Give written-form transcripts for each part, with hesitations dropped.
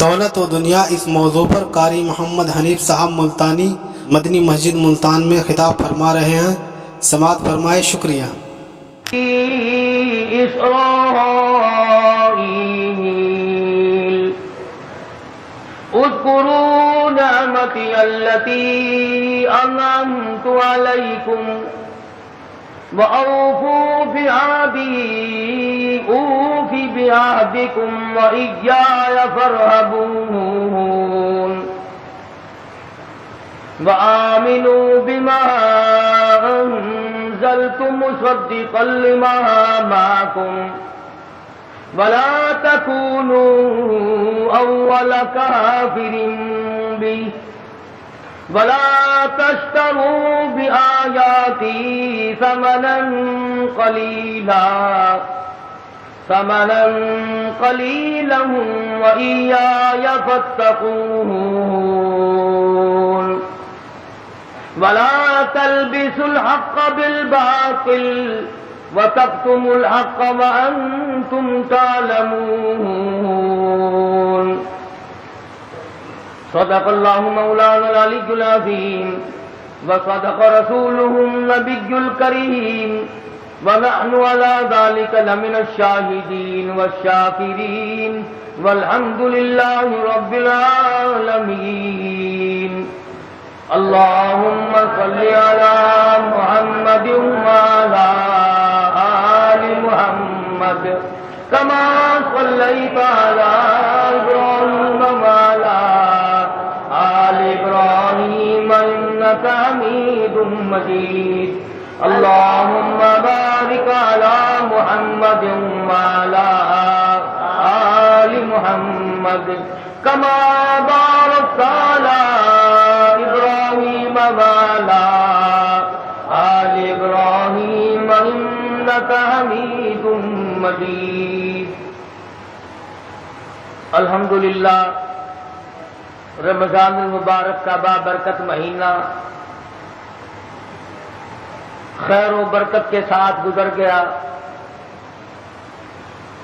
دولت و دنیا اس موضوع پر قاری محمد حنیف صاحب ملتانی مدنی مسجد ملتان میں خطاب فرما رہے ہیں، سماعت فرمائے۔ شکریہ۔ إسرائيل اذكروا نعمتي التي أنعمت عليكم وأوفوا بعهدي أوف بعهدكم وإياي فارهبون وآمنوا بما أنزلت مصدقا لما معكم ولا تكونوا أول كافر به ولا تشتروا بآياتي ثمنا قليلا وإياي فاتقون ولا تلبسوا الحق بالباطل وتكتموا الحق وأنتم تعلمون صدق الله مولانا العلي العظيم وصدق رسوله النبي الكريم ونحن على ذلك لمن الشاهدين والشاكرين والحمد لله رب العالمين اللهم صل على محمد وعلى آل محمد كما صليت على إبراهيم وعلى آل إبراهيم إنك حميد مجيد اللهم بارك على محمد وعلى آل محمد كما باركت على إبراهيم وعلى آل إبراهيم إنك حميد مجيد الحمدللہ رمضان المبارک کا بابرکت مہینہ خیر و برکت کے ساتھ گزر گیا۔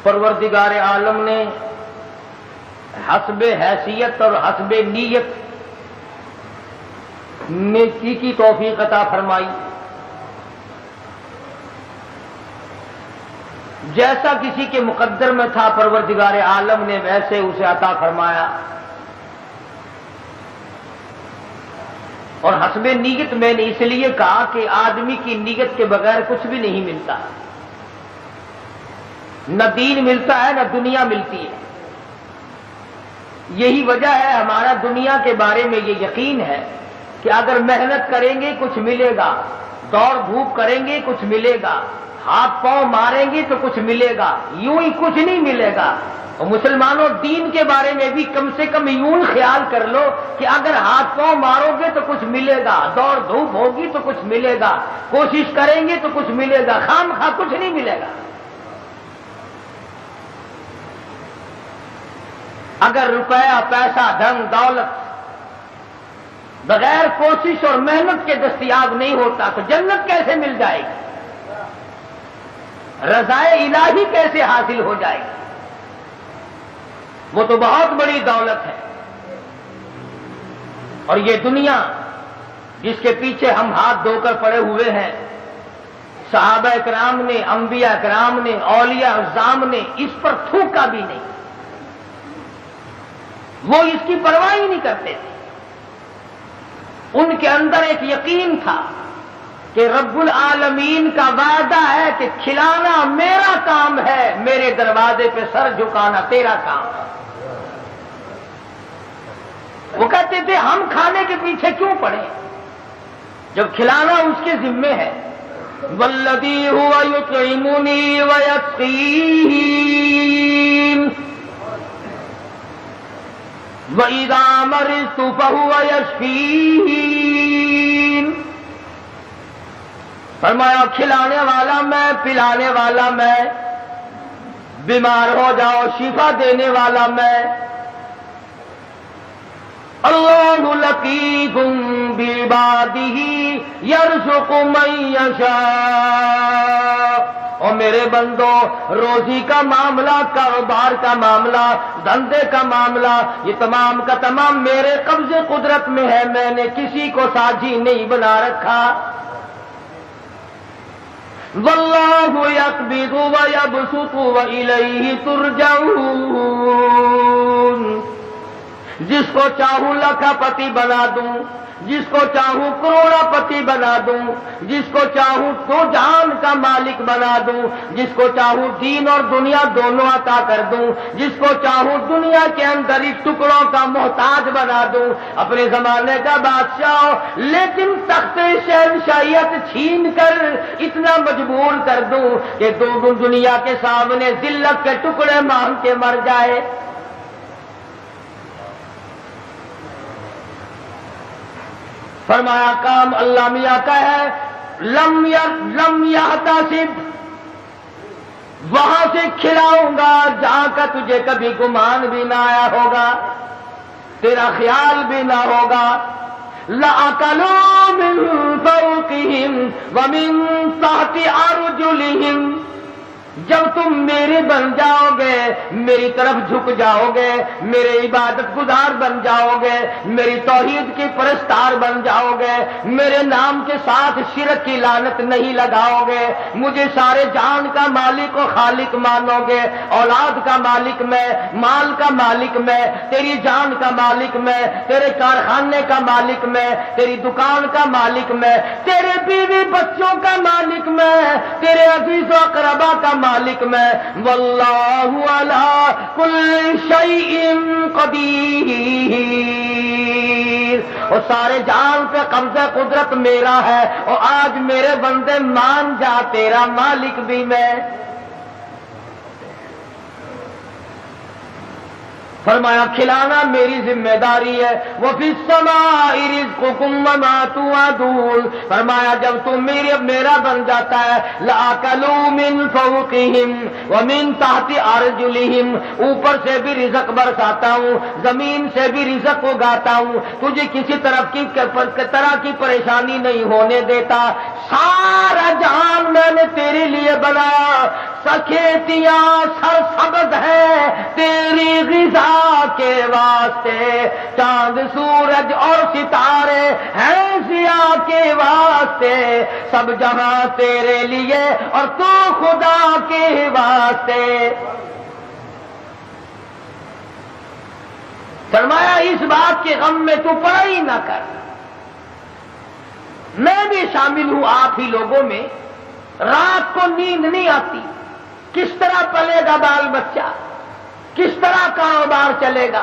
پروردگار عالم نے حسب حیثیت اور حسب نیت نیکی کی توفیق عطا فرمائی۔ جیسا کسی کے مقدر میں تھا پروردگار عالم نے ویسے اسے عطا فرمایا، اور حسب نیت میں نے اس لیے کہا کہ آدمی کی نیت کے بغیر کچھ بھی نہیں ملتا، نہ دین ملتا ہے نہ دنیا ملتی ہے۔ یہی وجہ ہے ہمارا دنیا کے بارے میں یہ یقین ہے کہ اگر محنت کریں گے کچھ ملے گا، دوڑ دھوپ کریں گے کچھ ملے گا، ہاتھ پاؤں ماریں گے تو کچھ ملے گا، یوں ہی کچھ نہیں ملے گا۔ اور مسلمانوں دین کے بارے میں بھی کم سے کم یوں خیال کر لو کہ اگر ہاتھ پاؤں مارو گے تو کچھ ملے گا، دوڑ دھوپ ہوگی تو کچھ ملے گا، کوشش کریں گے تو کچھ ملے گا، خام خواہ کچھ نہیں ملے گا۔ اگر روپیہ پیسہ دھن دولت بغیر کوشش اور محنت کے دستیاب نہیں ہوتا تو جنت کیسے مل جائے گی؟ رضائے الہی کیسے حاصل ہو جائے گی؟ وہ تو بہت بڑی دولت ہے۔ اور یہ دنیا جس کے پیچھے ہم ہاتھ دھو کر پڑے ہوئے ہیں، صحابہ کرام نے، انبیاء کرام نے، اولیاء اعظام نے اس پر تھوکا بھی نہیں، وہ اس کی پرواہ ہی نہیں کرتے تھے۔ ان کے اندر ایک یقین تھا کہ رب العالمین کا وعدہ ہے کہ کھلانا میرا کام ہے، میرے دروازے پہ سر جھکانا تیرا کام ہے۔ وہ کہتے تھے ہم کھانے کے پیچھے کیوں پڑے جب کھلانا اس کے ذمے ہے۔ والذی هو یطعمنی ویسقین وَإِذَا مَرِضْتُ فَهُوَ يَشْفِينِ۔ فرمایا کھلانے والا میں، پلانے والا میں، بیمار ہو جاؤ شفا دینے والا میں۔ اللہ لطیف بعبادہ یرزق من یشاء اور میرے بندو، روزی کا معاملہ، کاروبار کا معاملہ، دھندے کا معاملہ، یہ تمام کا تمام میرے قبض قدرت میں ہے، میں نے کسی کو ساجی نہیں بنا رکھا۔ واللہ یقبض ویبسط والیہ ترجعون۔ جس کو چاہوں لاکھا پتی بنا دوں، جس کو چاہوں کروڑا پتی بنا دوں، جس کو چاہوں تو جان کا مالک بنا دوں، جس کو چاہوں دین اور دنیا دونوں عطا کر دوں، جس کو چاہوں دنیا کے اندر اس ٹکڑوں کا محتاج بنا دوں، اپنے زمانے کا بادشاہ، لیکن تخت شہنشاہیت چھین کر اتنا مجبور کر دوں کہ دنیا کے سامنے ذلت کے ٹکڑے مانگ کے مر جائے۔ فرمایا کام اللہ میاں کا ہے، لم یحتسب، وہاں سے کھلاؤں گا جہاں کا تجھے کبھی گمان بھی نہ آیا ہوگا، تیرا خیال بھی نہ ہوگا۔ لَأَكَلُوا مِن فَوْقِهِمْ وَمِن تَحْتِ أَرْجُلِهِمْ۔ جب تم میرے بن جاؤ گے، میری طرف جھک جاؤ گے، میرے عبادت گزار بن جاؤ گے، میری توحید کی پرستار بن جاؤ گے، میرے نام کے ساتھ شرک کی لعنت نہیں لگاؤ گے، مجھے سارے جان کا مالک و خالق مانو گے، اولاد کا مالک میں، مال کا مالک میں، تیری جان کا مالک میں، تیرے کارخانے کا مالک میں، تیری دکان کا مالک میں، تیرے بیوی بچوں کا مالک میں، تیرے عزیز و اقربا کا مالک میں۔ واللہ علی کل شیء قدیر، اور سارے جان پہ قبضہ قدرت میرا ہے، اور آج میرے بندے مان جا تیرا مالک بھی میں۔ فرمایا کھلانا میری ذمہ داری ہے۔ وَفِي السَّمَاءِ رِزْقُكُمْ وَمَا تُوعَدُونَ، فرمایا جب تم میرا بن جاتا ہے، لَأَكَلُوا مِن فَوْقِهِمْ وَمِن تَحْتِ أَرْجُلِهِمْ، اوپر سے بھی رزق برساتا ہوں، زمین سے بھی رزق اگاتا ہوں، تجھے کسی طرح کی پریشانی نہیں ہونے دیتا، سارا جہان میں نے تیرے لیے بنایا، سکھیتیاں سرسبز ہے تیری غذا کے واسطے، چاند سورج اور ستارے ہیں ضیاء کے واسطے، سب جہاں تیرے لیے اور تو خدا کے واسطے۔ فرمایا اس بات کے غم میں تو پڑھائی نہ کر، میں بھی شامل ہوں آپ ہی لوگوں میں، رات کو نیند نہیں آتی، کس طرح پلے گا بال بچہ، کس طرح کاروبار چلے گا،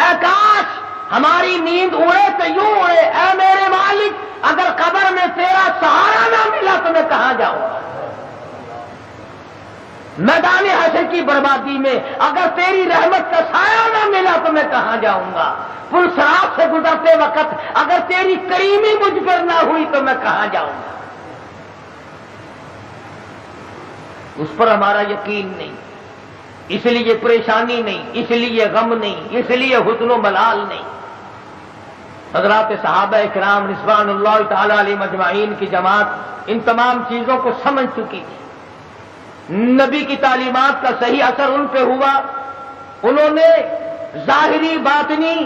اے کاش ہماری نیند اڑے تو یوں اڑے، اے میرے مالک اگر قبر میں تیرا سہارا نہ ملا تو میں کہاں جاؤں گا، میدان حشر کی بربادی میں اگر تیری رحمت کا سایہ نہ ملا تو میں کہاں جاؤں گا، پل صراط سے گزرتے وقت اگر تیری کریمی مجھ پر نہ ہوئی تو میں کہاں جاؤں گا۔ اس پر ہمارا یقین نہیں، اس لیے پریشانی نہیں، اس لیے غم نہیں، اس لیے حزن و ملال نہیں۔ حضرات صحابہ کرام رضوان اللہ تعالی علیہ مجمعین کی جماعت ان تمام چیزوں کو سمجھ چکی تھی، نبی کی تعلیمات کا صحیح اثر ان پہ ہوا، انہوں نے ظاہری باطنی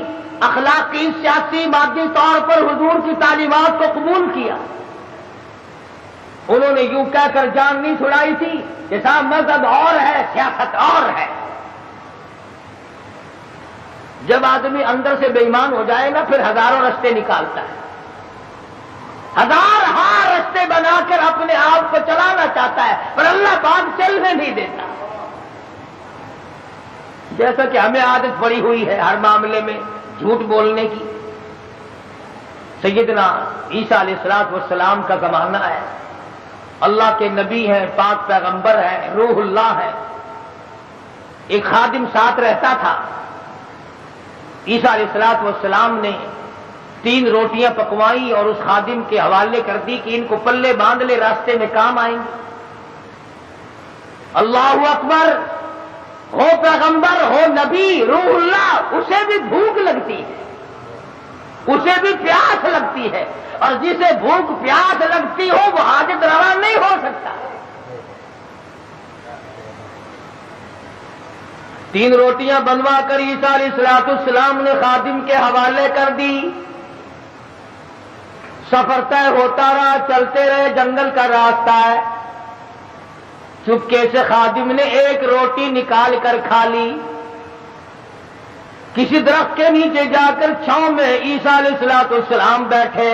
اخلاقی سیاسی مادی طور پر حضور کی تعلیمات کو قبول کیا۔ انہوں نے یوں کہہ کر جان نہیں چھڑائی تھی کہ صاحب مذہب اور ہے، سیاست اور ہے۔ جب آدمی اندر سے بے ایمان ہو جائے نا پھر ہزاروں رستے نکالتا ہے، ہزار رستے بنا کر اپنے آپ کو چلانا چاہتا ہے، پر اللہ پاک چلنے نہیں دیتا۔ جیسا کہ ہمیں عادت پڑی ہوئی ہے ہر معاملے میں جھوٹ بولنے کی۔ سیدنا عیسیٰ علیہ السلام کا زمانہ ہے، اللہ کے نبی ہیں، پاک پیغمبر ہیں، روح اللہ ہے، ایک خادم ساتھ رہتا تھا۔ عیسیٰ علیہ السلام نے 3 روٹیاں پکوائی اور اس خادم کے حوالے کر دی کہ ان کو پلے باندھ لے، راستے میں کام آئیں گے۔ اللہ اکبر، ہو پیغمبر ہو نبی روح اللہ، اسے بھی بھوک لگتی ہے، اسے بھی پیاس لگتی ہے، اور جسے بھوک پیاس لگتی ہو وہ حاجت روا نہیں ہو سکتا۔ 3 روٹیاں بنوا کر عیسیٰ علیہ السلام نے خادم کے حوالے کر دی. سفر طے ہوتا رہا, چلتے رہے, جنگل کا راستہ ہے. چپکے سے خادم نے 1 روٹی نکال کر کھا لی. کسی درخت کے نیچے جا کر چھاؤں میں عیسیٰ علیہ السلام بیٹھے.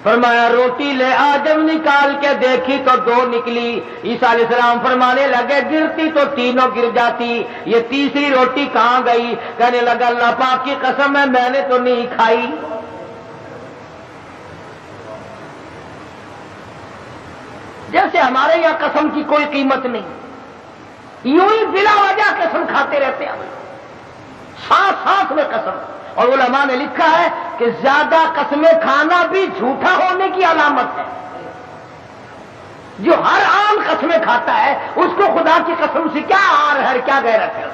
فرمایا روٹی لے آ. جب نکال کے دیکھی تو 2 نکلی. عیسیٰ علیہ السلام فرمانے لگے گرتی تو تینوں گر جاتی, یہ تیسری روٹی کہاں گئی؟ کہنے لگا اللہ پاک کی قسم ہے میں نے تو نہیں کھائی. جیسے ہمارے یہاں قسم کی کوئی قیمت نہیں, یوں ہی بلا وجہ قسم کھاتے رہتے ہیں, سانس سانس میں قسم. اور علماء نے لکھا ہے کہ زیادہ قسمیں کھانا بھی جھوٹا ہونے کی علامت ہے. جو ہر عام قسمیں کھاتا ہے اس کو خدا کی قسم سے کیا آر ہے, کیا غیرت ہے.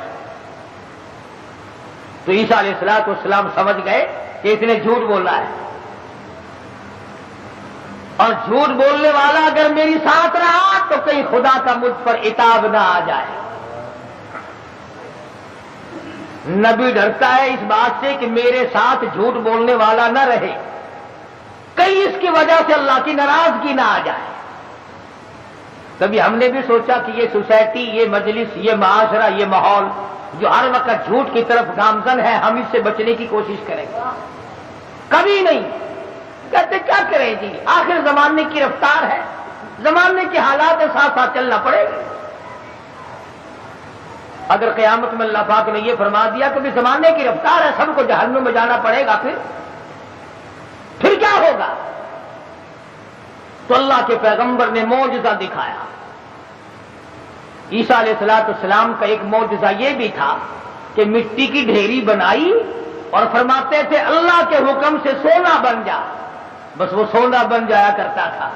تو عیسیٰ علیہ السلام سمجھ گئے کہ اس نے جھوٹ بولا ہے, اور جھوٹ بولنے والا اگر میری ساتھ رہا تو کہیں خدا کا مجھ پر عتاب نہ آ جائے. نبی ڈرتا ہے اس بات سے کہ میرے ساتھ جھوٹ بولنے والا نہ رہے, کہیں اس کی وجہ سے اللہ کی ناراضگی نہ آ جائے. کبھی ہم نے بھی سوچا کہ یہ سوسائٹی, یہ مجلس, یہ معاشرہ, یہ ماحول جو ہر وقت جھوٹ کی طرف گامزن ہے, ہم اس سے بچنے کی کوشش کریں گے؟ کبھی نہیں. کہتے کیا کریں جی, آخر زمانے کی رفتار ہے, زمانے کے حالات کے ساتھ ساتھ چلنا پڑے گا. اگر قیامت میں اللہ پاک نے یہ فرما دیا کہ زمانے کی رفتار ہے, سب کو جہنم میں جانا پڑے گا, پھر کیا ہوگا؟ تو اللہ کے پیغمبر نے معجزہ دکھایا. عیسیٰ علیہ السلام کا ایک معجزہ یہ بھی تھا کہ مٹی کی ڈھیری بنائی اور فرماتے تھے اللہ کے حکم سے سونا بن جا, بس وہ سونا بن جایا کرتا تھا.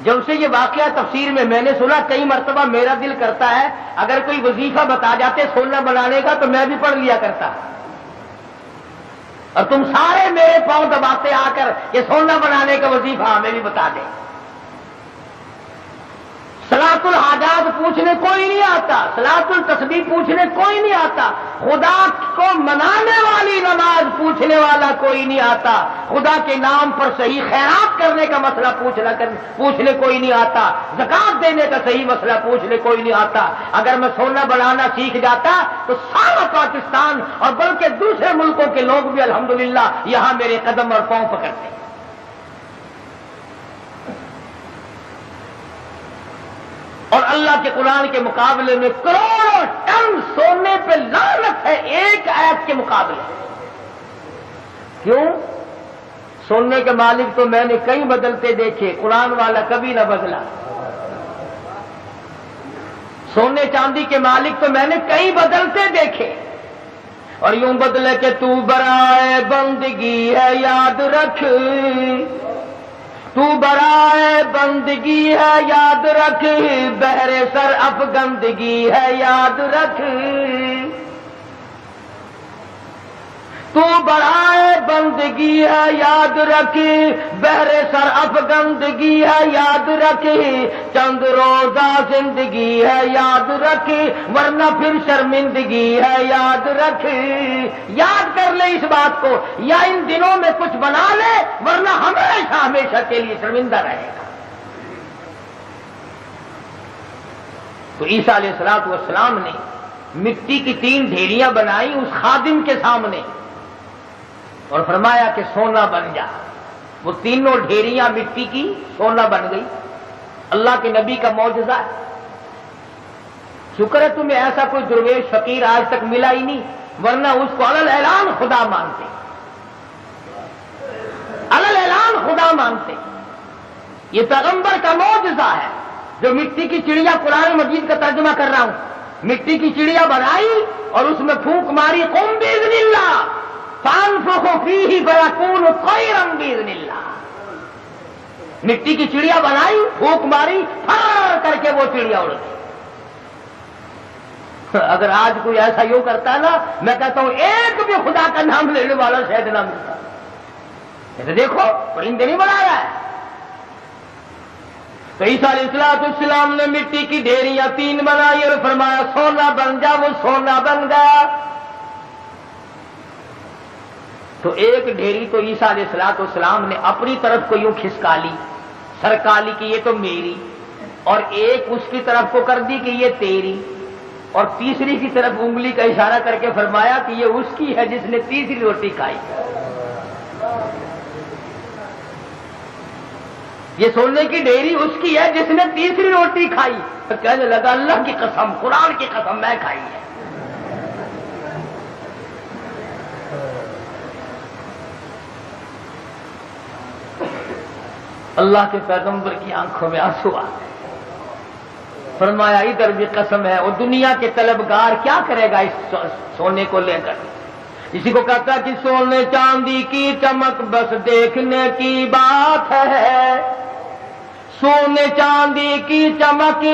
جب سے یہ واقعہ تفسیر میں نے سنا, کئی مرتبہ میرا دل کرتا ہے اگر کوئی وظیفہ بتا جاتے سونا بنانے کا تو میں بھی پڑھ لیا کرتا, اور تم سارے میرے پاؤں دباتے آ کر یہ سونا بنانے کا وظیفہ ہمیں بھی بتا دیں. صلاۃ الحاجات پوچھنے کوئی نہیں آتا, صلاۃ التسبیح پوچھنے کوئی نہیں آتا, خدا کو منانے والی نماز پوچھنے والا کوئی نہیں آتا, خدا کے نام پر صحیح خیرات کرنے کا مسئلہ پوچھنے کوئی نہیں آتا, زکات دینے کا صحیح مسئلہ پوچھنے کوئی نہیں آتا. اگر میں سونا بنانا سیکھ جاتا تو سارا پاکستان اور بلکہ دوسرے ملکوں کے لوگ بھی الحمدللہ یہاں میرے قدم اور پاؤں پکڑتے. اور اللہ کے قرآن کے مقابلے میں کروڑوں ٹن سونے پہ لعنت ہے ایک آیت کے مقابلے. کیوں؟ سونے کے مالک تو میں نے کئی بدلتے دیکھے, قرآن والا کبھی نہ بدلا. سونے چاندی کے مالک تو میں نے کئی بدلتے دیکھے, اور یوں بدلے کہ تو برائے بندگی ہے یاد رکھ, تو برائے بندگی ہے یاد رکھ, بہر سر افگندگی ہے یاد رکھ. تو برائے بندگی ہے یاد رکھ, بہر سر افگندگی ہے یاد رکھ, چند روزہ زندگی ہے یاد رکھ, ورنہ پھر شرمندگی ہے یاد رکھ. یاد کر لے اس بات کو, یا ان دنوں میں کچھ بنا لے ورنہ ہمیشہ ہمیشہ کے لیے شرمندہ رہے گا. تو عیسیٰ علیہ السلام نے مٹی کی 3 ڈھیریاں بنائی اس خادم کے سامنے اور فرمایا کہ سونا بن جا. وہ تینوں ڈھیریاں مٹی کی سونا بن گئی. اللہ کے نبی کا معجزہ ہے. شکر ہے تمہیں ایسا کوئی درویش فقیر آج تک ملا ہی نہیں, ورنہ اس کو علل اعلان خدا مانتے, علل اعلان خدا مانتے. یہ پیغمبر کا معجزہ ہے جو مٹی کی چڑیا, قرآن مجید کا ترجمہ کر رہا ہوں, مٹی کی چڑیا بنائی اور اس میں پھونک ماری, قم باذن اللہ فانفخ فیہ فیکون طیرا باذن اللہ. مٹی کی چڑیا بنائی, پھونک ماری, پھر کر کے وہ چڑیا اڑ گئی. اگر آج کوئی ایسا یوں کرتا ہے نا, میں کہتا ہوں ایک بھی خدا کا نام لینے والا شاید نہ ملتا. دیکھو پرندے نہیں بنایا ہے. تو عیسیٰ علیہ السلام نے مٹی کی ڈھیریاں 3 بنائی اور فرمایا سونا بن جا، وہ سونا بن گیا۔ تو ایک ڈھیری تو عیسیٰ علیہ السلام نے اپنی طرف کو یوں کھسکا لی، سرکا لی کہ یہ تو میری، اور ایک اس کی طرف کو کر دی کہ یہ تیری، اور تیسری کی طرف انگلی کا اشارہ کر کے فرمایا کہ یہ اس کی ہے جس نے تیسری روٹی کھائی۔ یہ سونے کی ڈھیری اس کی ہے جس نے تیسری روٹی کھائی۔ تو کہنے لگا اللہ کی قسم، قرآن کی قسم، میں کھائی ہے۔ اللہ کے پیغمبر کی آنکھوں میں آنسو آ گئے، فرمایا ادھر بھی قسم ہے، اور دنیا کے طلبگار کیا کرے گا اس سونے کو لے کر؟ اسی کو کہتا کہ سونے چاندی کی چمک بس دیکھنے کی بات ہے، سونے چاندی کی چمک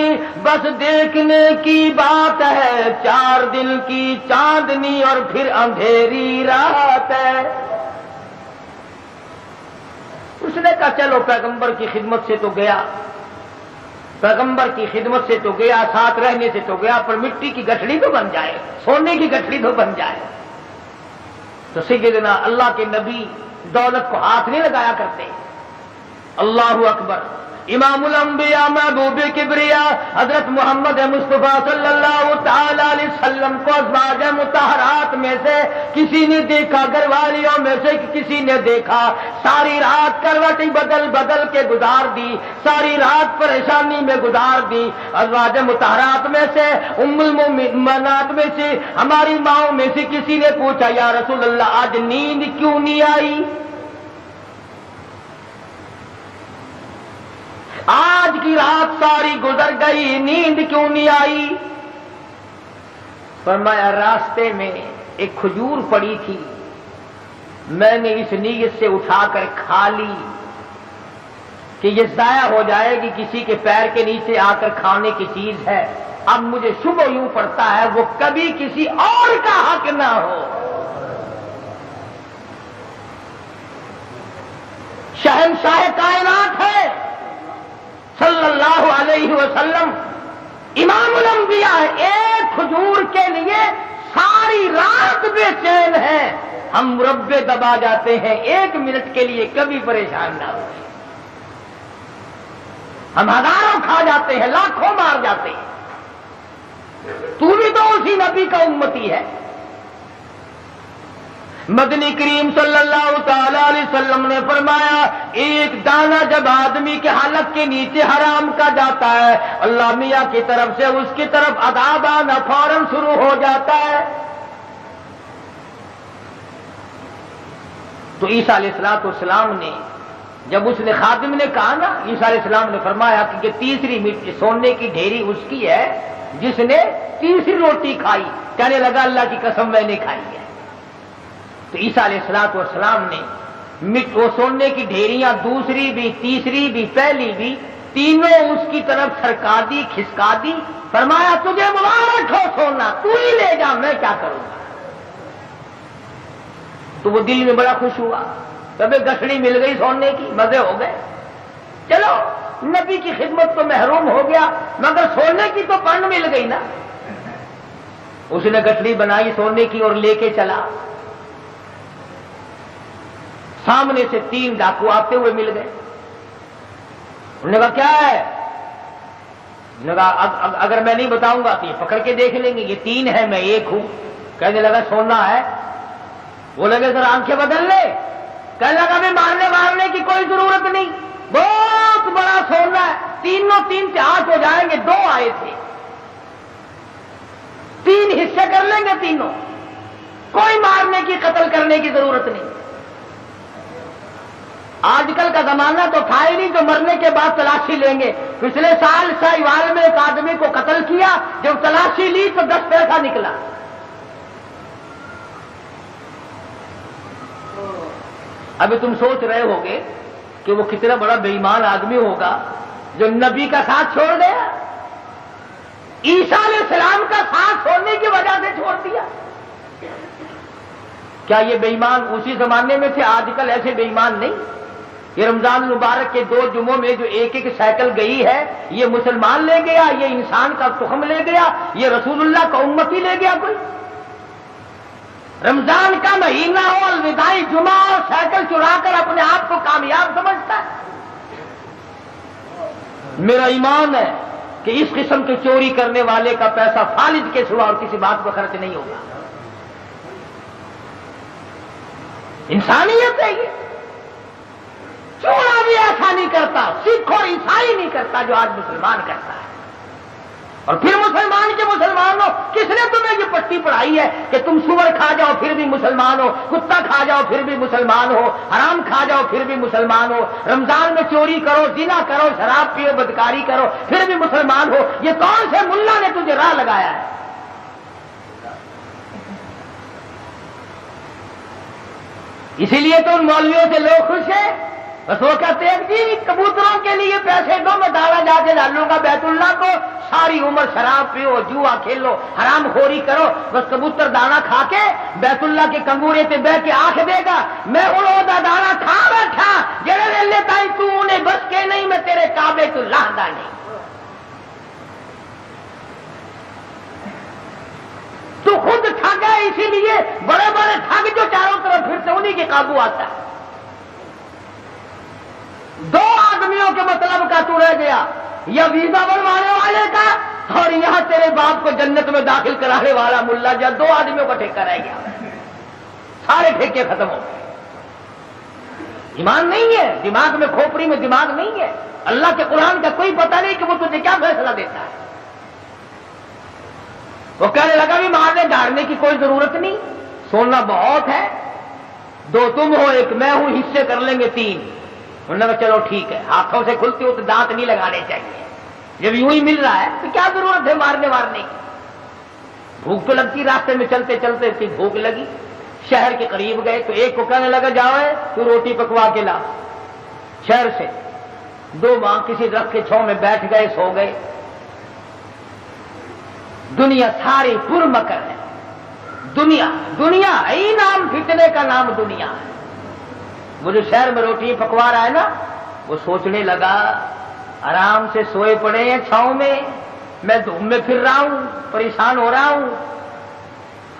بس دیکھنے کی بات ہے، 4 دن کی چاندنی اور پھر اندھیری رات ہے۔ اس نے کہا چلو پیغمبر کی خدمت سے تو گیا، پیغمبر کی خدمت سے تو گیا، ساتھ رہنے سے تو گیا، پر مٹی کی گٹھڑی تو بن جائے، سونے کی گٹھڑی تو بن جائے۔ تو سیدنا اللہ کے نبی دولت کو ہاتھ نہیں لگایا کرتے۔ اللہ اکبر۔ امام الانبیاء محبوب کبریا حضرت محمد مصطفیٰ صلی اللہ تعالی علیہ وسلم کو ازواج مطہرات میں سے کسی نے دیکھا، گھر والیوں میں سے کسی نے دیکھا، ساری رات کروٹیں بدل بدل کے گزار دی، ساری رات پریشانی میں گزار دی۔ ازواج مطہرات میں سے ام المؤمنات میں سے ہماری ماؤں میں سے کسی نے پوچھا یا رسول اللہ آج نیند کیوں نہیں آئی؟ آج کی رات ساری گزر گئی، نیند کیوں نہیں آئی؟ فرمایا راستے میں ایک کھجور پڑی تھی، میں نے اس نیت سے اٹھا کر کھا لی کہ یہ ضائع ہو جائے گی، کسی کے پیر کے نیچے آ کر کھانے کی چیز ہے، اب مجھے شبہ یوں پڑتا ہے وہ کبھی کسی اور کا حق نہ ہو۔ شہنشاہ کائنات ہے صلی اللہ علیہ وسلم، امام الانبیاء ہے، ایک کھجور کے لیے ساری رات بے چین ہے، ہم مربے دبا جاتے ہیں، 1 منٹ کے لیے کبھی پریشان نہ ہوئے، ہم ہزاروں کھا جاتے ہیں، لاکھوں مار جاتے ہیں، تو بھی تو اسی نبی کا امتی ہے۔ مدنی کریم صلی اللہ تعالی علیہ وسلم نے فرمایا ایک دانہ جب آدمی کے حلق کے نیچے حرام کا جاتا ہے، اللہ میاں کی طرف سے اس کی طرف عذاب آنا فوراً شروع ہو جاتا ہے۔ تو عیسیٰ علیہ السلام نے جب اس نے خادم نے کہا نا، عیسیٰ علیہ السلام نے فرمایا کہ یہ تیسری مٹی سونے کی ڈھیری اس کی ہے جس نے تیسری روٹی کھائی، کہنے لگا اللہ کی قسم میں نے کھائی ہے۔ تو عیسیٰ علیہ السلام نے وہ سونے کی ڈھیریاں دوسری بھی، تیسری بھی، پہلی بھی، تینوں اس کی طرف سرکا دی، کھسکا دی، فرمایا تجھے مبارک ہو سونا، تو ہی لے جا، میں کیا کروں گا۔ تو وہ دل میں بڑا خوش ہوا، کبھی گٹھڑی مل گئی سونے کی، مزے ہو گئے، چلو نبی کی خدمت تو محروم ہو گیا مگر سونے کی تو پن مل گئی نا۔ اس نے گٹھڑی بنائی سونے کی اور لے کے چلا، سامنے سے 3 ڈاکو آتے ہوئے مل گئے، انہوں نے کہا کیا ہے؟ انہوں نے کہا اگر میں نہیں بتاؤں گا تو یہ پکڑ کے دیکھ لیں گے، یہ 3 ہے میں 1 ہوں۔ کہنے لگا سونا ہے؟ وہ لگے سر آنکھیں بدل لے، کہنے لگا بھی مارنے کی کوئی ضرورت نہیں، بہت بڑا سونا ہے، تینوں 3 سے 8 ہو جائیں گے، 2 آئے تھے، 3 حصے کر لیں گے تینوں، کوئی مارنے کی قتل کرنے کی ضرورت نہیں۔ آج کل کا زمانہ تو تھا ہی نہیں جو مرنے کے بعد تلاشی لیں گے۔ پچھلے سال ساہیوال میں ایک آدمی کو قتل کیا، جب تلاشی لی تو 10 پیسہ نکلا۔ ابھی تم سوچ رہے ہوگے کہ وہ کتنا بڑا بے ایمان آدمی ہوگا جو نبی کا ساتھ چھوڑ گیا، عیسیٰ علیہ السلام کا ساتھ چھوڑنے کی وجہ سے چھوڑ دیا۔ کیا یہ بے ایمان اسی زمانے میں تھے؟ آج کل ایسے بے ایمان نہیں۔ یہ رمضان المبارک کے 2 جمعوں میں جو ایک سائیکل گئی ہے، یہ مسلمان لے گیا، یہ انسان کا تخم لے گیا، یہ رسول اللہ کا امتی لے گیا کوئی؟ رمضان کا مہینہ ہو، الوداعی جمعہ اور سائیکل چرا کر اپنے آپ کو کامیاب سمجھتا ہے؟ میرا ایمان ہے کہ اس قسم کے چوری کرنے والے کا پیسہ فالج کے سوا اور کسی بات کو خرچ نہیں ہوگا۔ انسانیت ہے یہ، چورا بھی ایسا نہیں کرتا، سکھ اور عیسائی نہیں کرتا جو آج مسلمان کرتا ہے۔ اور پھر مسلمان کے مسلمانوں، کس نے تمہیں یہ پٹی پڑھائی ہے کہ تم سور کھا جاؤ پھر بھی مسلمان ہو، کتا کھا جاؤ پھر بھی مسلمان ہو، حرام کھا جاؤ پھر بھی مسلمان ہو، رمضان میں چوری کرو، زنا کرو، شراب پیو، بدکاری کرو پھر بھی مسلمان ہو؟ یہ کون سے ملا نے تجھے راہ لگایا ہے؟ اسی لیے تو ان مولویوں سے لوگ خوش ہیں، بس وہ کہتے ہیں جی کبوتروں کے لیے پیسے دو، میں دانا جا کے ڈالوں گا بیت اللہ کو، ساری عمر شراب پیو، جوا کھیلو، حرام خوری کرو، بس کبوتر دانا کھا کے بیت اللہ کے کنگورے پہ بہ کے آنکھ دے گا میں اڑو دا دانا کھا بیٹھا جڑے ویلے تائی تو انہیں بس کے نہیں، میں تیرے کعبے تو لاہدا نہیں۔ تو خود ٹھگ ہے، اسی لیے بڑے بڑے ٹھگ جو چاروں طرف پھرتے انہیں کے قابو آتا ہے۔ 2 آدمیوں کے مطلب کا تو رہ گیا، یا ویزا بنوانے والے کا اور یہاں تیرے باپ کو جنت میں داخل کرانے والا ملا، یا 2 آدمیوں کا ٹھیکہ رہ گیا، سارے ٹھیکے ختم ہو گئے۔ ایمان نہیں ہے، دماغ میں کھوپڑی میں دماغ نہیں ہے، اللہ کے قرآن کا کوئی پتہ نہیں کہ وہ تجھے کیا فیصلہ دیتا ہے۔ وہ کہنے لگا بھی مارنے ڈالنے کی کوئی ضرورت نہیں، سونا بہت ہے، 2 تم ہو 1 میں ہوں، حصے کر لیں گے 3۔ انہوں نے کہا چلو ٹھیک ہے، ہاتھوں سے کھلتی ہو تو دانت نہیں لگانے چاہیے، جب یوں ہی مل رہا ہے تو کیا ضرورت ہے مارنے وارنے کی؟ بھوک تو لگتی، راستے میں چلتے چلتے پھر بھوک لگی، شہر کے قریب گئے تو ایک کو کہنے لگا جاؤ تو روٹی پکوا کے لا شہر سے۔ 2 ماں کسی درخت کے چھاؤں میں بیٹھ گئے، سو گئے۔ دنیا ساری پر مکر ہے، دنیا ہی نام، فتنے کا نام دنیا ہے۔ وہ جو شہر میں روٹی پکوا رہا ہے نا، وہ سوچنے لگا آرام سے سوئے پڑے ہیں چھاؤں میں دھوپ میں پھر رہا ہوں، پریشان ہو رہا ہوں،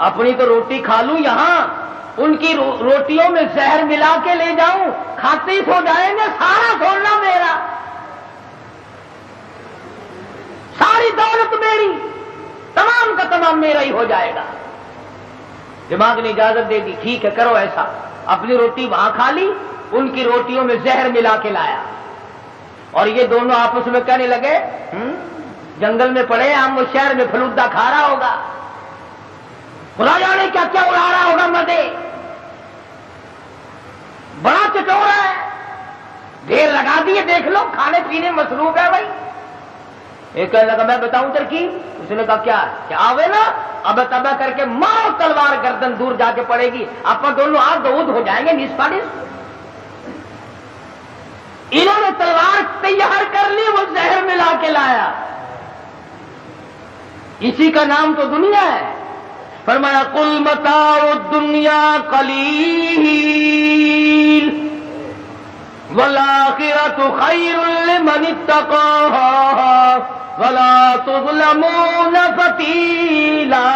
اپنی تو روٹی کھا لوں، یہاں ان کی روٹیوں میں زہر ملا کے لے جاؤں، کھاتے ہی سو جائیں گے، سارا سونا میرا، ساری دولت میری، تمام کا تمام میرا ہی ہو جائے گا۔ دماغ نے اجازت دے دی، ٹھیک ہے کرو ایسا۔ اپنی روٹی وہاں کھا لی، ان کی روٹیوں میں زہر ملا کے لایا، اور یہ دونوں آپس میں کہنے لگے جنگل میں پڑے ہم، وہ شہر میں فلودہ کھا رہا ہوگا، خدا جانے کیا کیا اڑا رہا ہوگا مدے، بڑا چٹورا ہے، ڈھیر لگا دیے، دیکھ لو کھانے پینے مصروف ہے بھائی۔ ایک کہنے لگا میں بتاؤں ترکیب، اس نے کہا کیا آوے نا، اب تبا کر کے مارو تلوار، گردن دور جا کے پڑے گی، آپ دونوں آگ دودھ ہو جائیں گے نصف نصف۔ انہوں نے تلوار تیار کر لی، وہ زہر ملا کے لایا، اسی کا نام تو دنیا ہے۔ فرمایا قل متاع الدنیا قلیل والآخرۃ خیر لمن اتقى ولا تظلمون فتیلا۔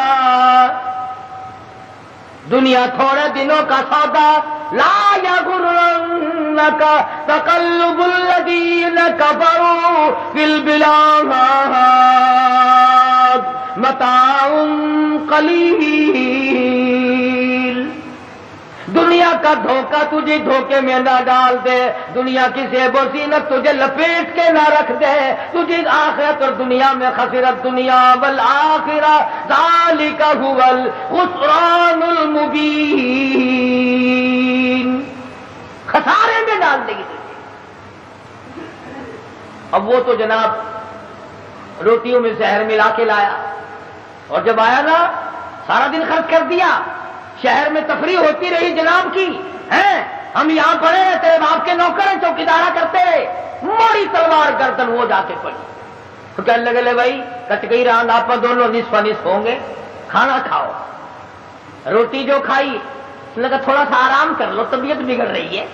دنیا تھوڑے دنوں کا سودا، لا یغرنک تقلب الذین کفروا فی البلاد متاع قلیل۔ دنیا کا دھوکہ تجھے دھوکے میں نہ ڈال دے، دنیا کی زیب و زینت تجھے لپیٹ کے نہ رکھ دے، تجھے آخرت اور دنیا میں خسرت دنیا والآخرہ ذالک هو الخسران المبین، خسارے میں ڈال دے گی تجھے۔ اب وہ تو جناب روٹیوں میں زہر ملا کے لایا، اور جب آیا نا سارا دن خرچ کر دیا، شہر میں تفریح ہوتی رہی جناب کی، ہیں ہم یہاں پڑے ہیں، تیرے باپ کے نوکر ہیں، چوکیدارا کرتے رہے، موڑی تلوار گردن وہ جا کے پڑی۔ تو کہنے لگے لے بھائی کٹ گئی راند، آپ دونوں نصف نصف ہوں گے، کھانا کھاؤ۔ روٹی جو کھائی لگا تھوڑا سا آرام کر لو، طبیعت بگڑ رہی ہے،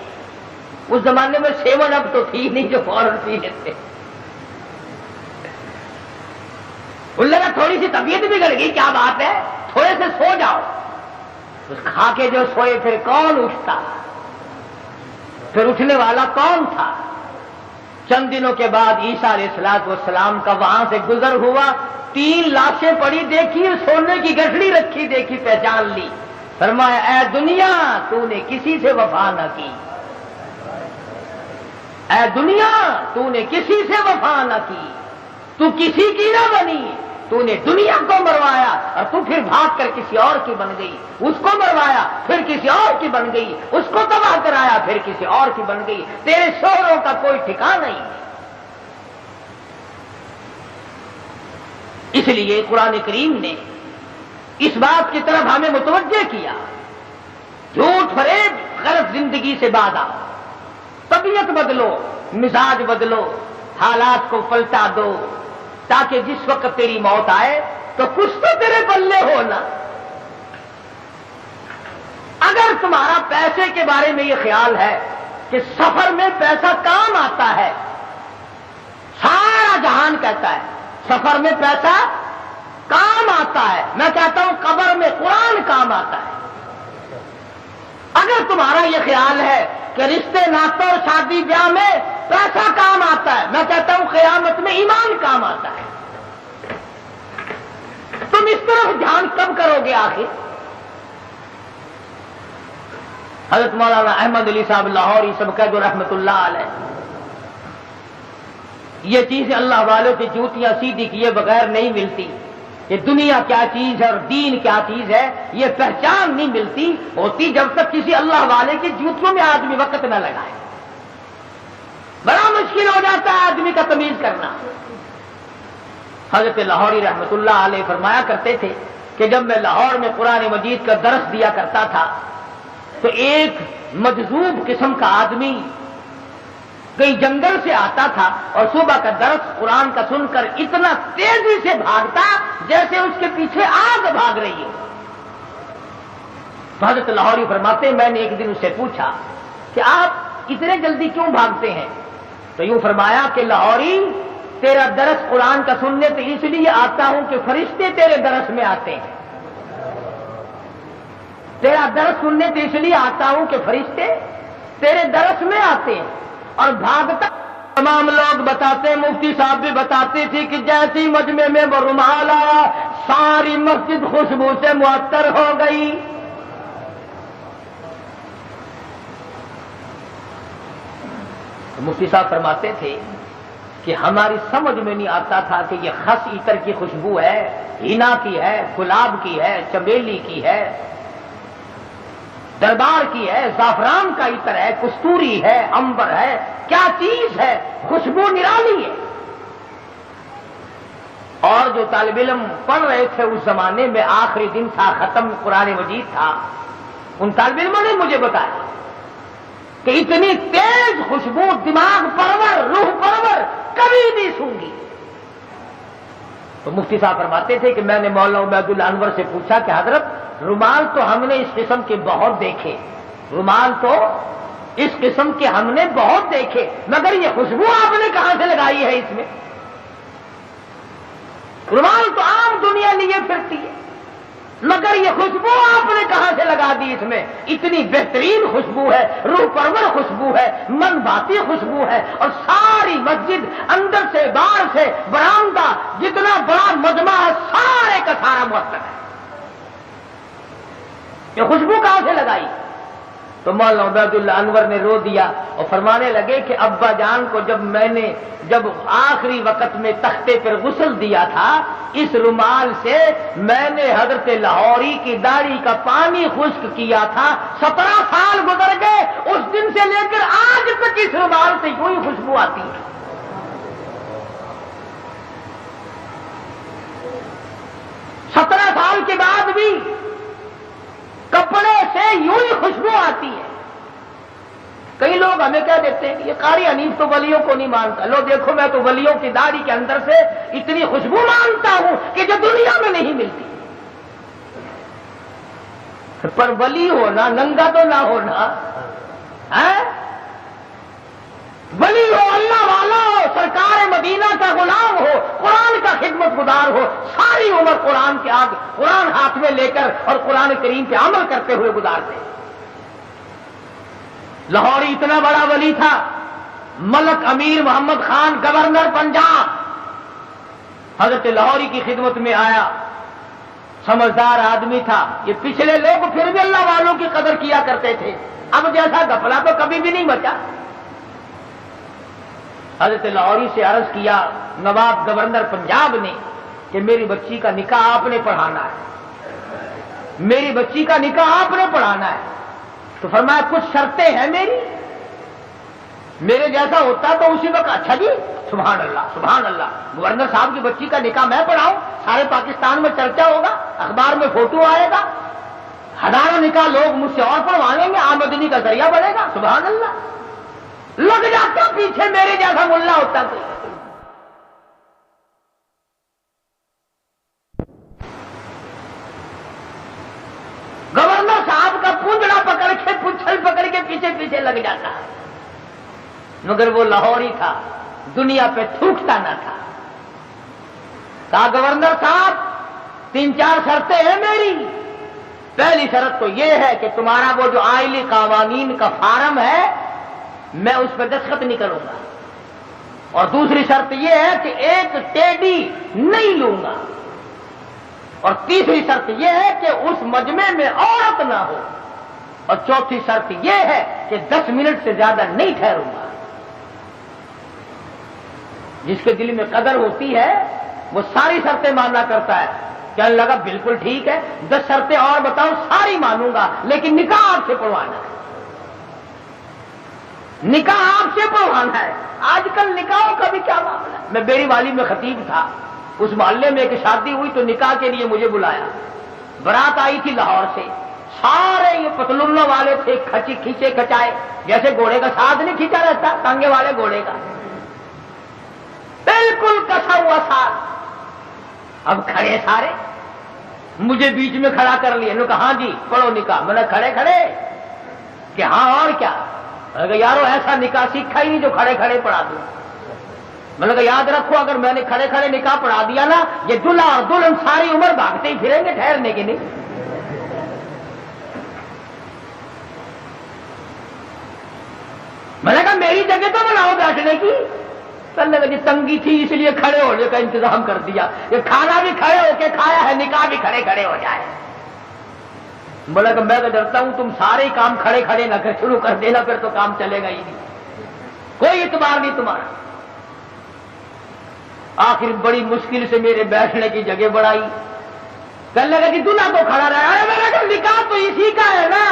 اس زمانے میں 7 اپ تو تھی نہیں جو فوراً پی لیتے. ان لگا تھوڑی سی طبیعت بگڑ گئی، کیا بات ہے، تھوڑے سے سو جاؤ. اس کھا کے جو سوئے پھر کون اٹھتا، پھر اٹھنے والا کون تھا؟ چند دنوں کے بعد عیسیٰ علیہ السلام کا وہاں سے گزر ہوا، 3 لاشیں پڑی دیکھی، سونے کی گٹھڑی رکھی دیکھی، پہچان لی. فرمایا اے دنیا تو نے کسی سے وفا نہ کی، اے دنیا تو نے کسی سے وفا نہ کی، تو کسی کی نہ بنی، تو نے دنیا کو مروایا اور تو پھر بھاگ کر کسی اور کی بن گئی، اس کو مروایا پھر کسی اور کی بن گئی، اس کو تباہ کرایا پھر کسی اور کی بن گئی، تیرے شوہروں کا کوئی ٹھکانہ نہیں. اس لیے قرآن کریم نے اس بات کی طرف ہمیں متوجہ کیا، جھوٹ فریب غلط زندگی سے باز آؤ، طبیعت بدلو، مزاج بدلو، حالات کو پلٹا دو، تاکہ جس وقت تیری موت آئے تو کچھ تو تیرے بلے ہو نا. اگر تمہارا پیسے کے بارے میں یہ خیال ہے کہ سفر میں پیسہ کام آتا ہے، سارا جہان کہتا ہے سفر میں پیسہ کام آتا ہے، میں کہتا ہوں قبر میں قرآن کام آتا ہے. اگر تمہارا یہ خیال ہے کہ رشتے ناطے اور شادی بیاہ میں پیسہ کام آتا ہے، میں کہتا ہوں قیامت میں ایمان کام آتا ہے. تم اس طرف دھیان کب کرو گے آخر؟ حضرت مولانا احمد علی صاحب لاہوری سبقہ رحمت اللہ علیہ، یہ چیزیں اللہ والوں کی جوتیاں سیدھی کیے بغیر نہیں ملتی. یہ دنیا کیا چیز ہے اور دین کیا چیز ہے یہ پہچان نہیں ملتی ہوتی جب تک کسی اللہ والے کی جوتیوں میں آدمی وقت نہ لگائے. بڑا مشکل ہو جاتا ہے آدمی کا تمیز کرنا. حضرت لاہوری رحمت اللہ علیہ فرمایا کرتے تھے کہ جب میں لاہور میں قرآن مجید کا درس دیا کرتا تھا تو ایک مجذوب قسم کا آدمی کئی جنگل سے آتا تھا اور صبح کا درس قرآن کا سن کر اتنا تیزی سے بھاگتا جیسے اس کے پیچھے آگ بھاگ رہی ہے. حضرت لاہوری فرماتے میں نے ایک دن اس سے پوچھا کہ آپ اتنے جلدی کیوں بھاگتے ہیں؟ تو یوں فرمایا کہ لاہوری تیرا درس قرآن کا سننے تو اس لیے آتا ہوں کہ فرشتے تیرے درس میں آتے ہیں. تیرا درس سننے تو اس لیے آتا ہوں کہ فرشتے تیرے درس میں آتے ہیں. اور بھاگتا تمام لوگ بتاتے، مفتی صاحب بھی بتاتے تھے کہ جیسی مجمع میں وہ رومال آیا ساری مسجد خوشبو سے معطر ہو گئی. مفتی صاحب فرماتے تھے کہ ہماری سمجھ میں نہیں آتا تھا کہ یہ خس عطر کی خوشبو ہے، ہینا کی ہے، گلاب کی ہے، چمیلی کی ہے، دربار کی ہے، زعفران کا عطر ہے، کستوری ہے، عنبر ہے، کیا چیز ہے، خوشبو نرالی ہے. اور جو طالب علم پڑھ رہے تھے اس زمانے میں آخری دن تھا، ختم قرآن مجید تھا، ان طالب علموں نے مجھے بتایا کہ اتنی تیز خوشبو دماغ پرور، روح پرور کبھی نہیں سونگی. تو مفتی صاحب فرماتے تھے کہ میں نے مولانا عبید اللہ انور سے پوچھا کہ حضرت رومال تو ہم نے اس قسم کے بہت دیکھے، رومال تو اس قسم کے ہم نے بہت دیکھے، مگر یہ خوشبو آپ نے کہاں سے لگائی ہے اس میں؟ رومال تو عام دنیا لیے پھرتی ہے، مگر یہ خوشبو آپ نے کہاں سے لگا دی اس میں؟ اتنی بہترین خوشبو ہے، روح پرور خوشبو ہے، من باتی خوشبو ہے، اور ساری مسجد اندر سے باہر سے برآمدہ جتنا بڑا مجمع ہے سارے کا سارا معطر ہے. یہ خوشبو کہاں سے لگائی؟ تو مولانا عبید اللہ انور نے رو دیا اور فرمانے لگے کہ ابا جان کو جب آخری وقت میں تختے پر غسل دیا تھا اس رومال سے میں نے حضرت لاہوری کی داڑھی کا پانی خشک کیا تھا. 17 سال گزر گئے اس دن سے لے کر آج تک اس رومال سے یوں ہی خوشبو آتی ہے. سال کے بعد بھی کپڑے سے یوں ہی خوشبو آتی ہے. کئی لوگ ہمیں کہہ دیتے ہیں یہ قاری حنیف تو ولیوں کو نہیں مانتا. لو دیکھو میں تو ولیوں کی داڑھی کے اندر سے اتنی خوشبو مانتا ہوں کہ جو دنیا میں نہیں ملتی. پر ولی ہونا ننگا تو نہ ہونا ہے. ولی ہو، اللہ والا ہو، سرکار مدینہ کا غلام ہو، قرآن کا خدمت گزار ہو، ساری عمر قرآن کے آگے قرآن ہاتھ میں لے کر اور قرآن کریم پہ عمل کرتے ہوئے گزارتے. لاہوری اتنا بڑا ولی تھا. ملک امیر محمد خان گورنر پنجاب حضرت لاہوری کی خدمت میں آیا. سمجھدار آدمی تھا. یہ پچھلے لوگ پھر بھی اللہ والوں کی قدر کیا کرتے تھے، اب جیسا گھپلا تو کبھی بھی نہیں بچا. حضرت لاہوری سے عرض کیا نواب گورنر پنجاب نے کہ میری بچی کا نکاح آپ نے پڑھانا ہے، میری بچی کا نکاح آپ نے پڑھانا ہے. تو فرمایا کچھ شرطیں ہیں میرے جیسا ہوتا تو اسی وقت اچھا جی سبحان اللہ سبحان اللہ، گورنر صاحب کی بچی کا نکاح میں پڑھاؤں، سارے پاکستان میں چرچا ہوگا، اخبار میں فوٹو آئے گا، ہزاروں نکاح لوگ مجھ سے اور پڑھوائیں گے، آمدنی کا ذریعہ بنے گا. سبحان اللہ. لگ جاتا پیچھے میرے جیسا ملا ہوتا کوئی. گورنر صاحب کا پونجڑا پکڑ کے پچھل پکڑ کے پیچھے پیچھے لگ جاتا، مگر وہ لاہوری تھا، دنیا پہ تھوکتا نہ تھا. کہا گورنر صاحب 3-4 شرطیں ہیں میری. پہلی شرط تو یہ ہے کہ تمہارا وہ جو آئلی قوانین کا فارم ہے میں اس پہ دستخط نہیں کروں گا، اور دوسری شرط یہ ہے کہ ایک ٹیڈی نہیں لوں گا، اور تیسری شرط یہ ہے کہ اس مجمع میں عورت نہ ہو، اور چوتھی شرط یہ ہے کہ 10 منٹ سے زیادہ نہیں ٹھہروں گا. جس کے دل میں قدر ہوتی ہے وہ ساری شرطیں ماننا کرتا ہے. کہنے لگا بالکل ٹھیک ہے، 10 شرطیں اور بتاؤ، ساری مانوں گا، لیکن نکاح آپ سے پڑھوانا ہے، نکاح آپ سے پڑھوانا ہے. آج کل نکاحوں کا بھی کیا معاملہ ہے. میں بیری والی میں خطیب تھا، اس محلے میں ایک شادی ہوئی تو نکاح کے لیے مجھے بلایا. برات آئی تھی لاہور سے، سارے یہ پتلونوں والے تھے، کھینچے کھچائے، جیسے گھوڑے کا ساتھ نہیں کھینچا رہتا ٹانگے والے گھوڑے کا، بالکل کسا ہوا ساتھ. اب کھڑے سارے، مجھے بیچ میں کھڑا کر لیا. انہوں نے کہا ہاں جی پڑھو نکاح. میں نے کھڑے کھڑے کہ ہاں اور کیا. میں نے کہا یارو ایسا نکاح سیکھا ہی نہیں جو کھڑے کھڑے پڑھا دوں. میں نے کہا یاد رکھو اگر میں نے کھڑے کھڑے نکاح پڑھا دیا نا، یہ دلہا اور دلہن ساری عمر بھاگتے ہی پھریں گے، ٹھہرنے کے نہیں. میں نے کہا میری جگہ تو بناؤ بیٹھنے کی. چلنے لگی تنگی تھی اس لیے کھڑے ہونے کا انتظام کر دیا، یہ کھانا بھی کھڑے ہو کے کھایا ہے، نکاح بھی کھڑے کھڑے ہو جائے. بولا کہ میں تو ڈرتا ہوں تم سارے کام کھڑے کھڑے نہ کر شروع کر دینا، پھر تو کام چلے گا ہی نہیں، کوئی اعتبار نہیں تمہارا. آخر بڑی مشکل سے میرے بیٹھنے کی جگہ بڑھائی. کہنے لگا کہ دلہا تو کھڑا رہا. ارے میں نے کہا نکاح تو اسی کا ہے نا،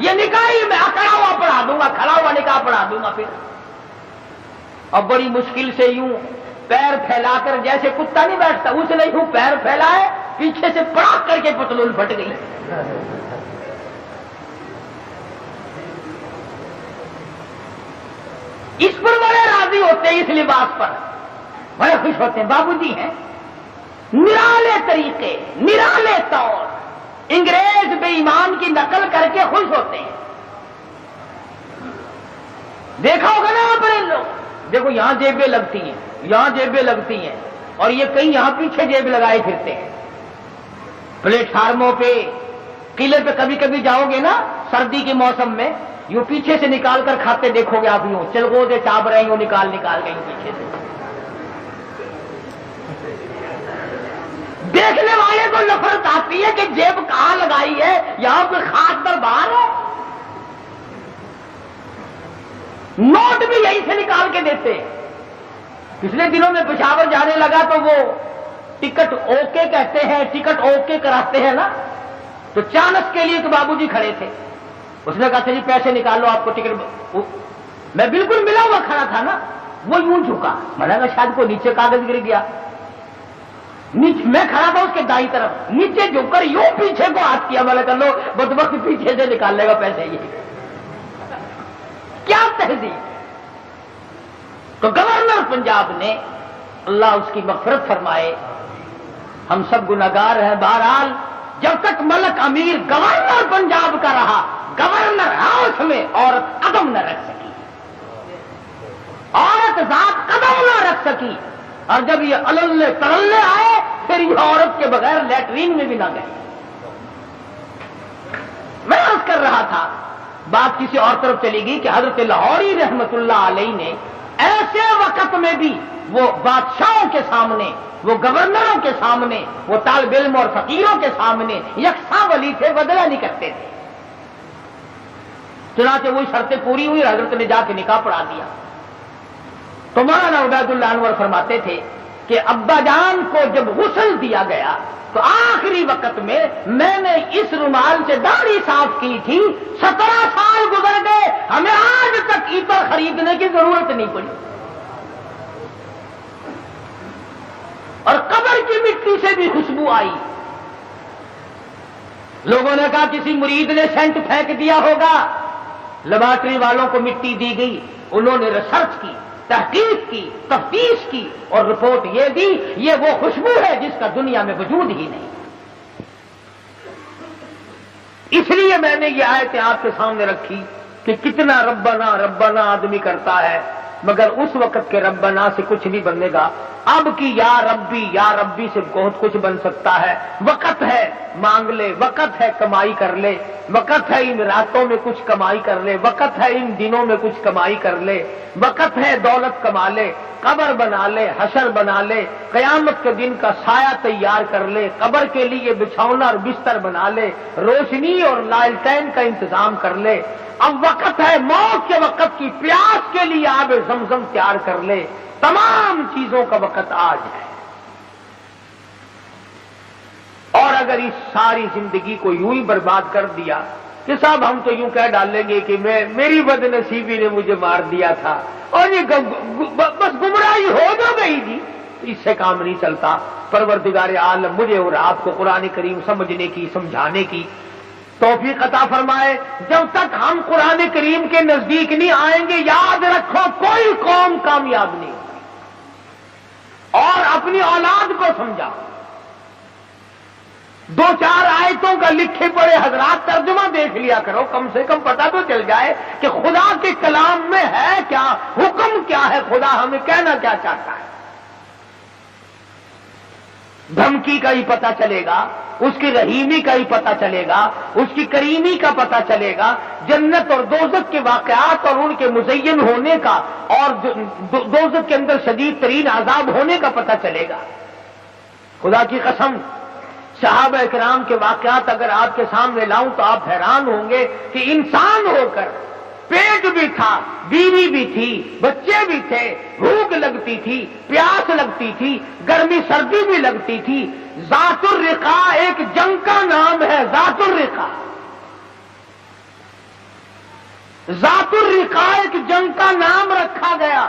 یہ نکاح ہی میں کھڑا ہوا پڑھا دوں گا، کھڑا ہوا نکاح پڑھا دوں گا. پھر اور بڑی مشکل سے یوں پیر پھیلا کر، جیسے کتا نہیں بیٹھتا اس نے یوں پیر پھیلائے، پیچھے سے پڑاک کر کے پتلون پھٹ گئی. اس پر بڑے راضی ہوتے ہیں، اس لباس پر بڑے خوش ہوتے ہیں. بابو جی ہیں نرالے طریقے، نرالے طور، انگریز بے ایمان کی نقل کر کے خوش ہوتے ہیں. دیکھا ہوگا نا آپ نے لوگ، دیکھو یہاں جیبیں لگتی ہیں، یہاں جیبیں لگتی ہیں، اور یہ کہیں یہاں پیچھے جیب لگائے پھرتے ہیں. پلیٹ فارموں پہ، قلعے پہ کبھی کبھی جاؤ گے نا سردی کے موسم میں، یوں پیچھے سے نکال کر کھاتے دیکھو گے آپ، یوں چلغوزے چاپ رہے ہوں نکال کے یوں پیچھے سے. دیکھنے والے کو نفرت آتی ہے کہ جیب کہاں لگائی ہے، یہاں کوئی خاص دربار ہے. نوٹ بھی یہیں سے نکال کے دیتے. پچھلے دنوں میں پشاور جانے لگا تو وہ ٹکٹ اوکے کہتے ہیں، ٹکٹ اوکے کراتے ہیں نا، تو چانس کے لیے تو بابو جی کھڑے تھے. اس نے کہا جی پیسے نکال لو آپ کو ٹکٹ. میں بالکل ملا ہوا کھڑا تھا نا، وہ یوں جھکا. میں نے کہا شاید کو نیچے کاغذ گر گیا. میں کھڑا تھا اس کے دائیں طرف، نیچے جھک کر یوں پیچھے کو ہاتھ کیا. میں نے کہا لو بدبخت پیچھے سے نکال لے گا پیسے. یہ کیا تہذیب. تو گورنر پنجاب نے، اللہ اس کی مغفرت فرمائے، ہم سب گناہگار ہیں. بہرحال جب تک ملک امیر گورنر پنجاب کا رہا، گورنر ہاؤس میں عورت قدم نہ رکھ سکی. سکی، اور جب یہ اللے تللے آئے پھر یہ عورت کے بغیر لیٹرین میں بھی نہ گئے۔ میں عرض کر رہا تھا، بات کسی اور طرف چلی گئی کہ حضرت لاہوری رحمت اللہ علیہ نے ایسے وقت میں بھی وہ بادشاہوں کے سامنے، وہ گورنروں کے سامنے، وہ طالب علم اور فقیروں کے سامنے یکساں ولی تھے، بدلہ نہیں کرتے تھے۔ چنانچہ وہی شرطیں پوری ہوئی، حضرت نے جا کے نکاح پڑھا دیا۔ تو مولانا عبید اللہ انور فرماتے تھے کہ ابا جان کو جب غسل دیا گیا تو آخری وقت میں نے اس رومال سے داڑھی صاف کی تھی، 17 سال گزر گئے، ہمیں آج تک عطر خریدنے کی ضرورت نہیں پڑی۔ اور قبر کی مٹی سے بھی خوشبو آئی۔ لوگوں نے کہا کسی مرید نے سینٹ پھینک دیا ہوگا، لیبارٹری والوں کو مٹی دی گئی، انہوں نے ریسرچ کی، تحقیق کی، تفتیش کی، اور رپورٹ یہ دی یہ وہ خوشبو ہے جس کا دنیا میں وجود ہی نہیں۔ اس لیے میں نے یہ آیتیں آپ کے سامنے رکھی کہ کتنا ربنا ربنا آدمی کرتا ہے، مگر اس وقت کے ربنا سے کچھ نہیں بنے گا۔ اب کی یا ربی سے بہت کچھ بن سکتا ہے۔ وقت ہے مانگ لے، وقت ہے کمائی کر لے، وقت ہے ان راتوں میں کچھ کمائی کر لے، وقت ہے ان دنوں میں کچھ کمائی کر لے، وقت ہے دولت کما لے، قبر بنا لے، حشر بنا لے، قیامت کے دن کا سایہ تیار کر لے، قبر کے لیے بچھونا اور بستر بنا لے، روشنی اور لالٹین کا انتظام کر لے۔ اب وقت ہے موت کے وقت کی پیاس کے لیے آب زمزم تیار کر لے۔ تمام چیزوں کا وقت آج ہے۔ اور اگر اس ساری زندگی کو یوں ہی برباد کر دیا کہ صاحب ہم تو یوں کہہ ڈالیں گے کہ میری بد نصیبی نے مجھے مار دیا تھا، اور یہ بس گمراہی ہو جو گئی تھی، اس سے کام نہیں چلتا۔ پروردگار عالم مجھے اور آپ کو قرآن کریم سمجھنے کی، سمجھانے کی توفیق عطا فرمائے۔ جب تک ہم قرآن کریم کے نزدیک نہیں آئیں گے، یاد رکھو کوئی قوم کامیاب نہیں۔ اور اپنی اولاد کو سمجھا، 2-4 آیتوں کا لکھے پڑے حضرات ترجمہ دیکھ لیا کرو، کم سے کم پتہ تو چل جائے کہ خدا کے کلام میں ہے کیا، حکم کیا ہے، خدا ہمیں کہنا کیا چاہتا ہے۔ دھمکی کا ہی پتہ چلے گا، اس کی رحیمی کا ہی پتہ چلے گا، اس کی کریمی کا پتہ چلے گا، جنت اور دوزخ کے واقعات اور ان کے مزین ہونے کا، اور دوزخ کے اندر شدید ترین عذاب ہونے کا پتہ چلے گا۔ خدا کی قسم، صحابہ کرام کے واقعات اگر آپ کے سامنے لاؤں تو آپ حیران ہوں گے کہ انسان ہو کر پیٹ بھی تھا، بیوی بھی تھی، بچے بھی تھے، بھوک لگتی تھی، پیاس لگتی تھی، گرمی سردی بھی لگتی تھی۔ ذات الرقا ایک جنگ کا نام ہے، ذات الرقا، ذات الرقا ایک جنگ کا نام رکھا گیا۔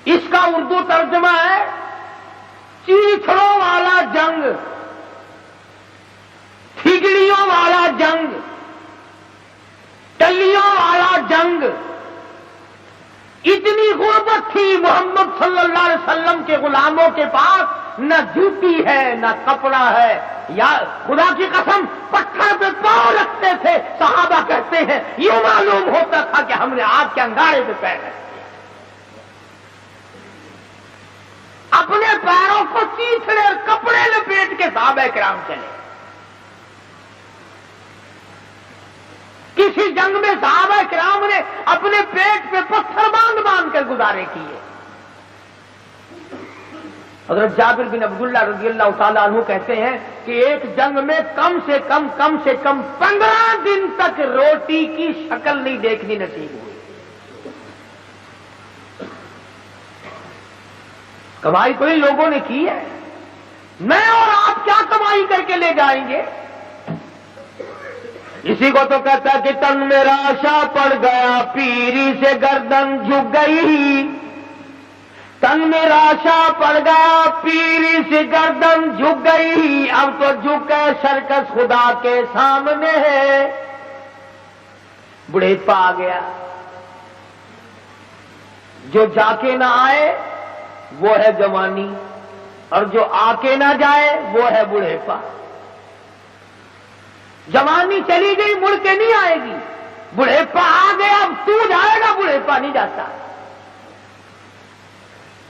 اس کا اردو ترجمہ ہے چیتھڑوں والا جنگ، ٹھگڑیوں والا جنگ، ٹلیوں والا جنگ۔ اتنی غربت تھی محمد صلی اللہ علیہ وسلم کے غلاموں کے پاس، نہ جوتی ہے نہ کپڑا ہے، یا خدا کی قسم پتھر پہ پاؤں رکھتے تھے۔ صحابہ کہتے ہیں یوں معلوم ہوتا تھا کہ ہم نے آگ کے انگارے پہ پیر رکھے۔ اپنے پیروں کو چیتھڑے اور کپڑے لپیٹ کے صحابہ کرام چلے۔ کسی جنگ میں صحابہ کرام نے اپنے پیٹ پہ پتھر باندھ باندھ کر گزارے کیے۔ حضرت جابر بن عبداللہ رضی اللہ تعالیٰ عنہ کہتے ہیں کہ ایک جنگ میں کم سے کم 15 دن تک روٹی کی شکل نہیں دیکھنی نصیب ہوئی۔ کمائی تو ان لوگوں نے کی ہے، میں اور آپ کیا کمائی کر کے لے جائیں گے؟ اسی کو تو کہتا ہے کہ تن میرا آشا پڑ گیا، پیری سے گردن جھک گئی۔ تن میرا آشا پڑ گیا، پیری سے گردن جھک گئی، اب تو جھکے سرکس خدا کے سامنے ہے۔ بڑھیپا آ گیا، جو جا کے نہ آئے وہ ہے جوانی، اور جو آ کے نہ جائے وہ ہے بڑھیپا۔ جوانی چلی گئی، مڑ کے نہیں آئے گی، بڑھیپا آ گیا، اب تو جائے گا، بڑھیپا نہیں جاتا۔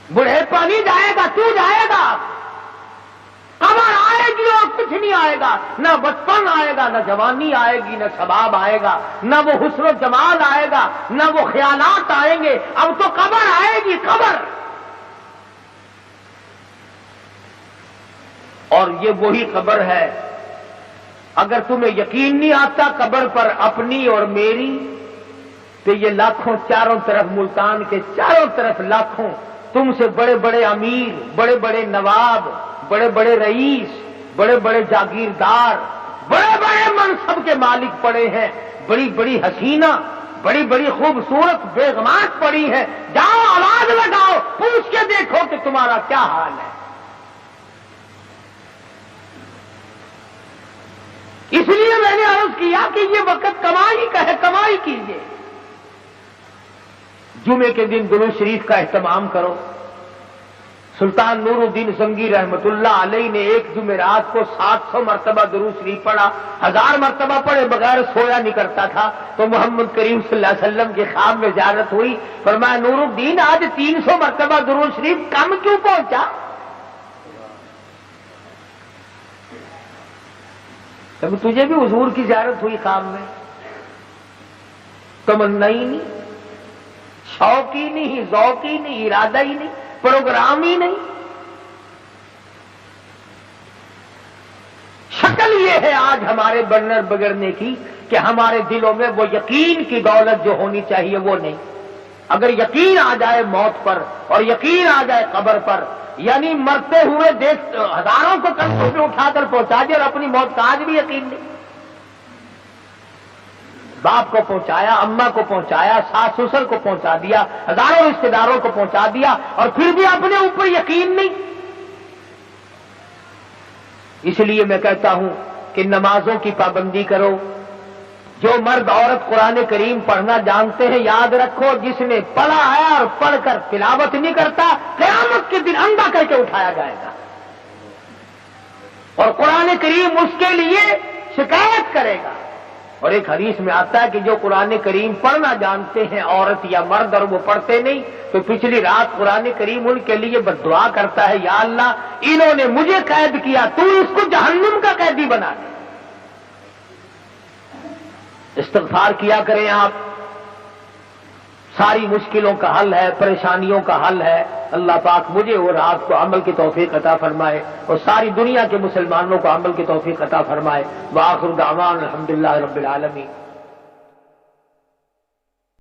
بڑھےپا نہیں جائے گا، تو جائے گا، قبر آئے گی اور کچھ نہیں آئے گا، نہ بچپن آئے گا، نہ جوانی آئے گی، نہ شباب آئے گا، نہ وہ حسن و جمال آئے گا، نہ وہ خیالات آئیں گے، اب تو قبر آئے گی، قبر۔ اور یہ وہی قبر ہے، اگر تمہیں یقین نہیں آتا قبر پر اپنی اور میری، تو یہ لاکھوں چاروں طرف، ملتان کے چاروں طرف لاکھوں تم سے بڑے بڑے امیر، بڑے بڑے نواب، بڑے بڑے رئیس، بڑے بڑے جاگیردار، بڑے بڑے منصب کے مالک پڑے ہیں، بڑی بڑی حسینہ، بڑی بڑی خوبصورت بیگمات پڑی ہیں، جاؤ آواز لگاؤ، پوچھ کے دیکھو کہ تمہارا کیا حال ہے۔ اس لیے میں نے عرض کیا کہ یہ وقت کمائی کا ہے، کمائی کیجیے۔ جمعے کے دن درود شریف کا اہتمام کرو۔ سلطان نور الدین زنگی رحمت اللہ علیہ نے ایک جمعرات کو 700 مرتبہ درود شریف پڑھا، 1000 مرتبہ پڑھے بغیر سویا نہیں کرتا تھا۔ تو محمد کریم صلی اللہ علیہ وسلم کے خواب میں زیارت ہوئی، فرمایا نور الدین آج 300 مرتبہ درود شریف کم کیوں پہنچا؟ کبھی تجھے بھی حضور کی زیارت ہوئی خواب میں؟ تمنا ہی نہیں، شوق ہی نہیں، ذوق ہی نہیں، ارادہ ہی نہیں، پروگرام ہی نہیں۔ شکل یہ ہے آج ہمارے بننے بگڑنے کی کہ ہمارے دلوں میں وہ یقین کی دولت جو ہونی چاہیے وہ نہیں۔ اگر یقین آ جائے موت پر اور یقین آ جائے قبر پر، یعنی مرتے ہوئے دیکھ ہزاروں کو کندھوں پہ اٹھا کر پہنچا دیا اور اپنی موت کا آج بھی یقین نہیں۔ باپ کو پہنچایا، اماں کو پہنچایا، ساس سسر کو پہنچا دیا، ہزاروں رشتے داروں کو پہنچا دیا، اور پھر بھی اپنے اوپر یقین نہیں۔ اس لیے میں کہتا ہوں کہ نمازوں کی پابندی کرو۔ جو مرد عورت قرآن کریم پڑھنا جانتے ہیں، یاد رکھو جس نے پڑھا ہے اور پڑھ کر تلاوت نہیں کرتا، قیامت کے دن اندھا کر کے اٹھایا جائے گا، اور قرآن کریم اس کے لیے شکایت کرے گا۔ اور ایک حدیث میں آتا ہے کہ جو قرآن کریم پڑھنا جانتے ہیں عورت یا مرد اور وہ پڑھتے نہیں، تو پچھلی رات قرآن کریم ان کے لیے بد دعا کرتا ہے، یا اللہ انہوں نے مجھے قید کیا، تو اس کو جہنم کا قیدی بنا دے۔ استغفار کیا کریں آپ، ساری مشکلوں کا حل ہے، پریشانیوں کا حل ہے۔ اللہ پاک مجھے اور آپ کو عمل کی توفیق عطا فرمائے، اور ساری دنیا کے مسلمانوں کو عمل کی توفیق عطا فرمائے۔ وآخر دعوانا الحمدللہ رب العالمین۔